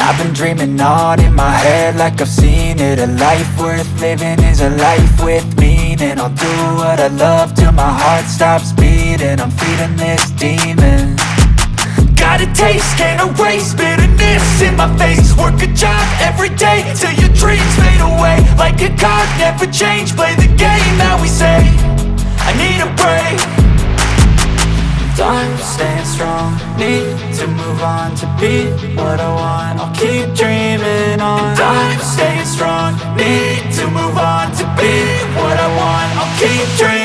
I've been dreaming on in my head like I've seen it. A life worth living is a life with meaning. I'll do what I love till my heart stops beating. I'm feeding this demon. Got a taste, can't erase bitterness in my face. Work a job every day till your dreams fade away. Like a card, never change, play the game that we say. I need a break. I'm staying strong, need to move on to be what I want. I'll keep dreaming on. I'm staying strong, need to move on to be what I want. I'll keep dreaming.